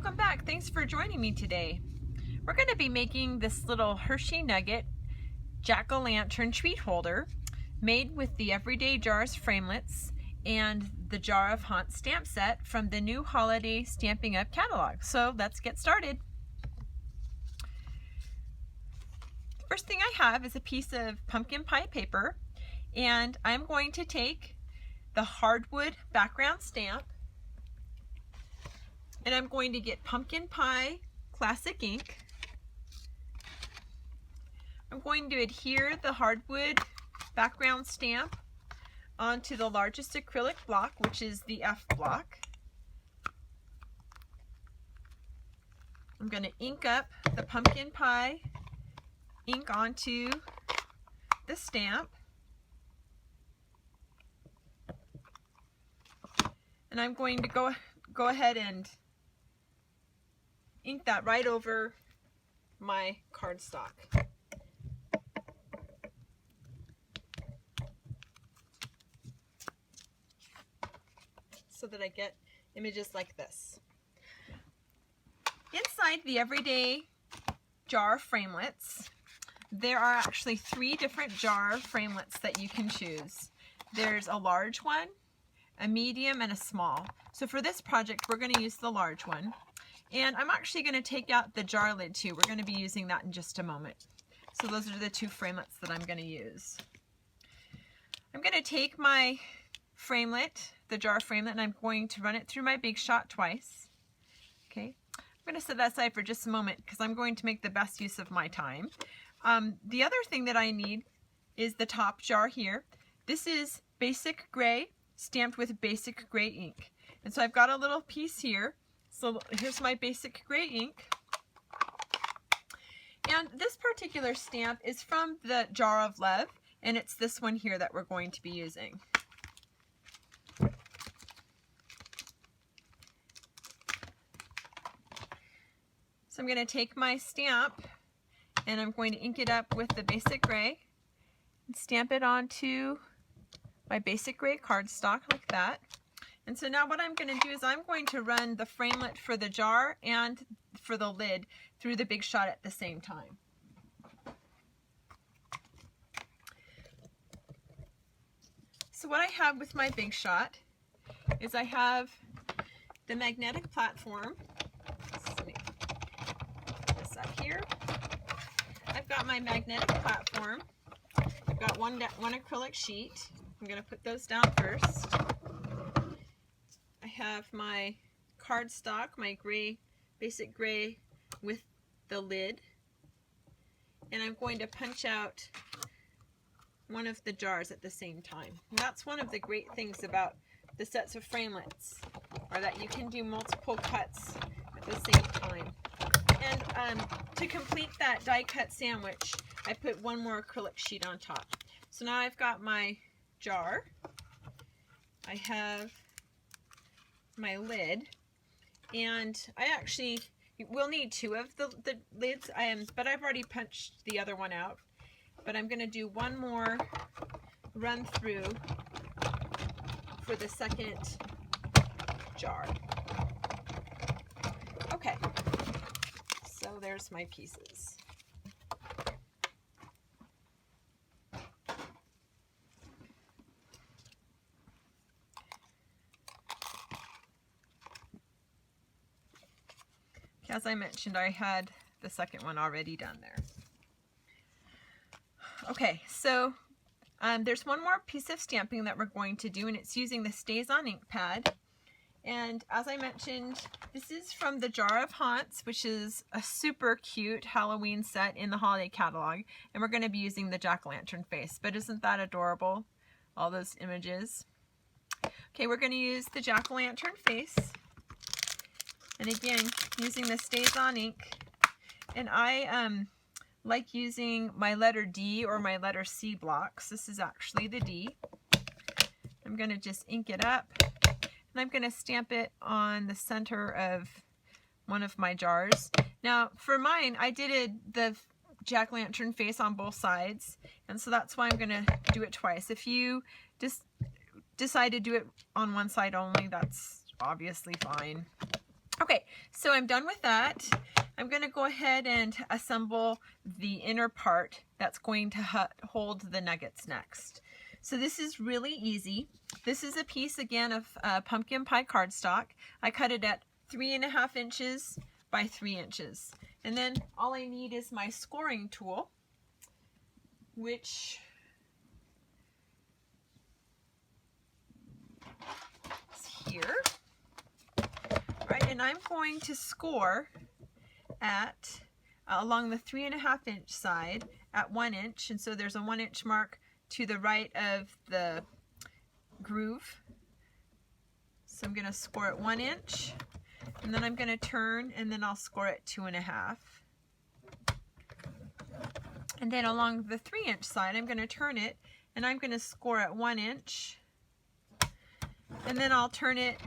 welcome back. Thanks for joining me today. We're going to be making this little Hershey Nugget jack-o'-lantern treat holder made with the Everyday Jars framelits and the Jar of Haunts stamp set from the new Holiday Stamping Up catalog. So let's get started. The first thing I have is a piece of pumpkin pie paper, and I'm going to take the hardwood background stamp, and I'm going to get Pumpkin Pie Classic ink. I'm going to adhere the hardwood background stamp onto the largest acrylic block, which is the F block. I'm going to ink up the pumpkin pie ink onto the stamp. And I'm going to go ahead and ink that right over my cardstock. So that I get images like this. Inside the Everyday Jar framelits, there are actually 3 different jar framelits that you can choose. There's a large one, a medium, and a small. So for this project, we're going to use the large one. And I'm actually going to take out the jar lid too. We're going to be using that in just a moment. So those are the 2 framelits that I'm going to use. I'm going to take my framelit, the jar framelit, and I'm going to run it through my Big Shot twice. Okay, I'm going to set that aside for just a moment because I'm going to make the best use of my time. The other thing that I need is the top jar here. This is basic gray, stamped with basic gray ink. And so I've got a little piece here. So here's my basic gray ink. And this particular stamp is from the Jar of Love, and it's this one here that we're going to be using. So I'm going to take my stamp and I'm going to ink it up with the basic gray and stamp it onto my basic gray cardstock like that. And so now what I'm going to do is I'm going to run the framelit for the jar and for the lid through the Big Shot at the same time. So what I have with my Big Shot is I have the magnetic platform. Let me put this up here. I've got my magnetic platform. I've got one acrylic sheet. I'm going to put those down first. I have my cardstock, my gray, basic gray with the lid, and I'm going to punch out one of the jars at the same time. And that's one of the great things about the sets of framelits, are that you can do multiple cuts at the same time. And to complete that die cut sandwich, I put one more acrylic sheet on top. So now I've got my jar, I have my lid, and I actually will need 2 of the lids, but I've already punched the other one out. But I'm going to do one more run through for the second jar. Okay, so there's my pieces. As I mentioned, I had the second one already done there. Okay, so there's one more piece of stamping that we're going to do, and it's using the Stays On ink pad. And as I mentioned, this is from the Jar of Haunts, which is a super cute Halloween set in the holiday catalog. And we're going to be using the jack-o'-lantern face. But isn't that adorable? All those images. Okay, we're going to use the jack-o'-lantern face. And again, using the Stays On ink. And I like using my letter D or my letter C blocks. This is actually the D. I'm going to just ink it up. And I'm going to stamp it on the center of one of my jars. Now, for mine, I did the jack-o'-lantern face on both sides. And so that's why I'm going to do it twice. If you just decide to do it on one side only, that's obviously fine. Okay, so I'm done with that. I'm going to go ahead and assemble the inner part that's going to hold the nuggets next. So this is really easy. This is a piece again of pumpkin pie cardstock. I cut it at 3.5 inches by 3 inches. And then all I need is my scoring tool, which is here. Right, and I'm going to score at along the 3.5 inch side at 1 inch, and so there's a 1 inch mark to the right of the groove. So I'm going to score at 1 inch, and then I'm going to turn, and then I'll score at 2.5. And then along the 3 inch side, I'm going to turn it, and I'm going to score at 1 inch, and then I'll turn it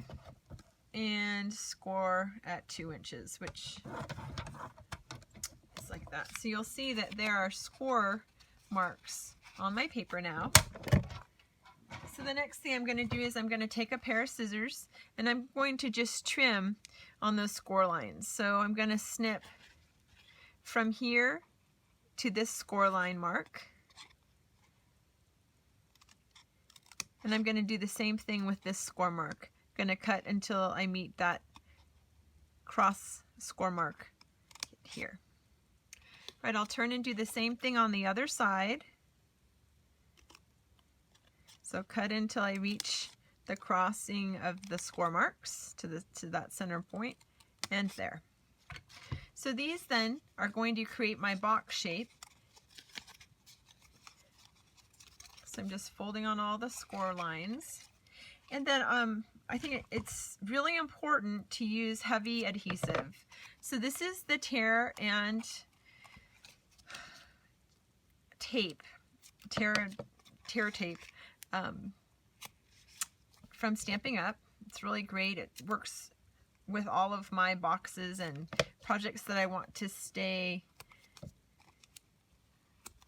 and score at 2 inches, which is like that. So you'll see that there are score marks on my paper now. So the next thing I'm going to do is I'm going to take a pair of scissors and I'm going to just trim on those score lines. So I'm going to snip from here to this score line mark. And I'm going to do the same thing with this score mark. Going to cut until I meet that cross score mark here. Right, I'll turn and do the same thing on the other side. So cut until I reach the crossing of the score marks to that center point, and there. So these then are going to create my box shape. So I'm just folding on all the score lines. And then I think it's really important to use heavy adhesive. So this is the tear and tape, tear tape from Stamping Up. It's really great. It works with all of my boxes and projects that I want to stay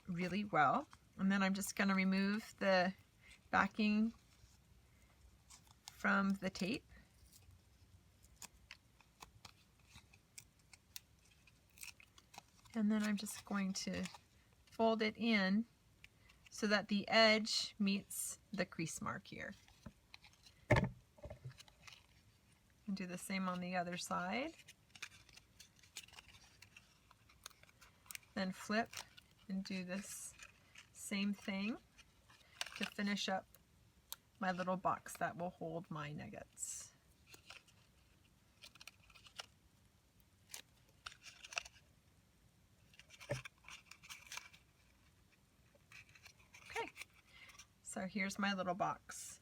really well. And then I'm just going to remove the backing from the tape. And then I'm just going to fold it in so that the edge meets the crease mark here. And do the same on the other side. Then flip and do this same thing to finish up my little box that will hold my nuggets. Okay, so here's my little box.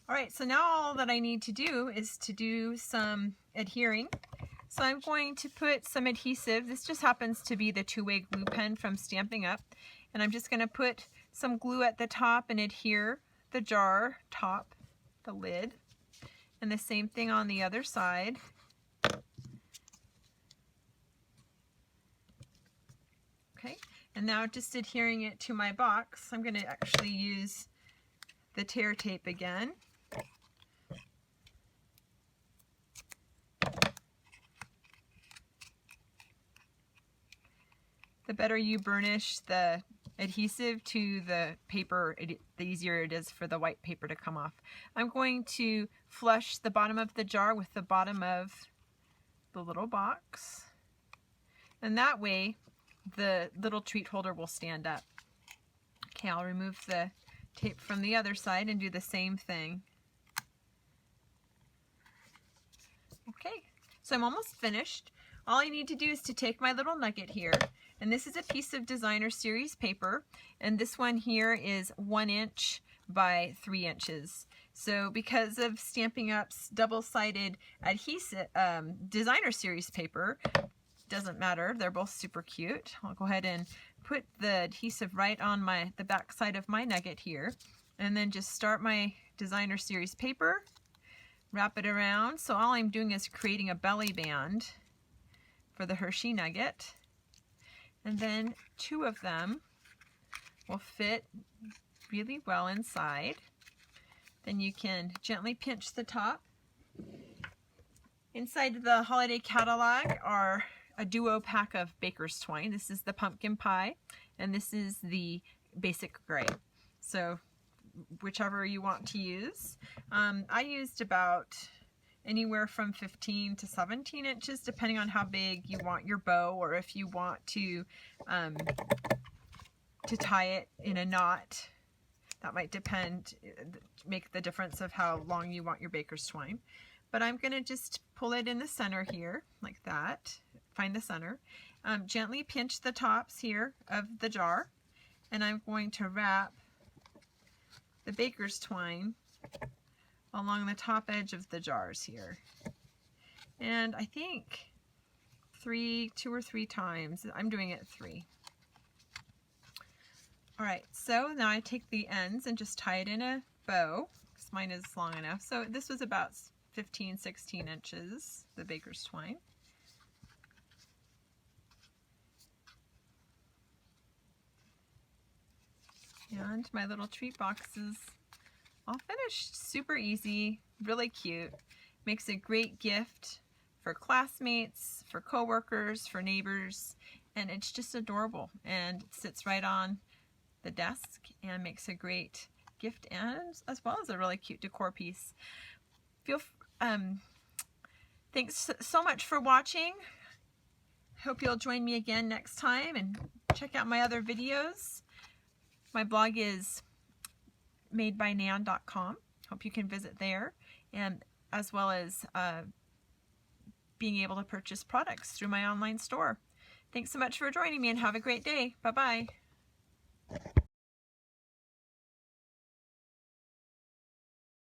All right, so now all that I need to do is to do some adhering. So I'm going to put some adhesive. This just happens to be the two-way glue pen from Stamping Up. And I'm just going to put some glue at the top and adhere the jar top, the lid. And the same thing on the other side. Okay, and now just adhering it to my box, I'm going to actually use the tear tape again. The better you burnish the adhesive to the paper, the easier it is for the white paper to come off. I'm going to flush the bottom of the jar with the bottom of the little box. And that way, the little treat holder will stand up. Okay, I'll remove the tape from the other side and do the same thing. Okay, so I'm almost finished. All I need to do is to take my little nugget here, and this is a piece of Designer Series paper, and this one here is 1 inch by 3 inches. So because of Stamping Up's double-sided adhesive Designer Series paper, doesn't matter, they're both super cute. I'll go ahead and put the adhesive right on the back side of my nugget here, and then just start my Designer Series paper, wrap it around. So all I'm doing is creating a belly band for the Hershey nugget, and then 2 of them will fit really well inside. Then you can gently pinch the top Inside the holiday catalog are a duo pack of baker's twine. This is the pumpkin pie, and this is the basic gray. So whichever you want to use. I used about anywhere from 15 to 17 inches, depending on how big you want your bow, or if you want to tie it in a knot. That might make the difference of how long you want your baker's twine. But I'm going to just pull it in the center here, like that. Find the center. Gently pinch the tops here of the jar, and I'm going to wrap the baker's twine along the top edge of the jars here. And I think 2 or 3 times. I'm doing it 3. Alright, so now I take the ends and just tie it in a bow, because mine is long enough. So this was about 15, 16 inches, the baker's twine. And my little treat box is all finished. Super easy, really cute. Makes a great gift for classmates, for coworkers, for neighbors, and it's just adorable. And it sits right on the desk and makes a great gift, and as well as a really cute decor piece. Thanks so much for watching. Hope you'll join me again next time and check out my other videos. My blog is madebynan.com. Hope you can visit there, and as well as being able to purchase products through my online store. Thanks so much for joining me, and have a great day. Bye-bye.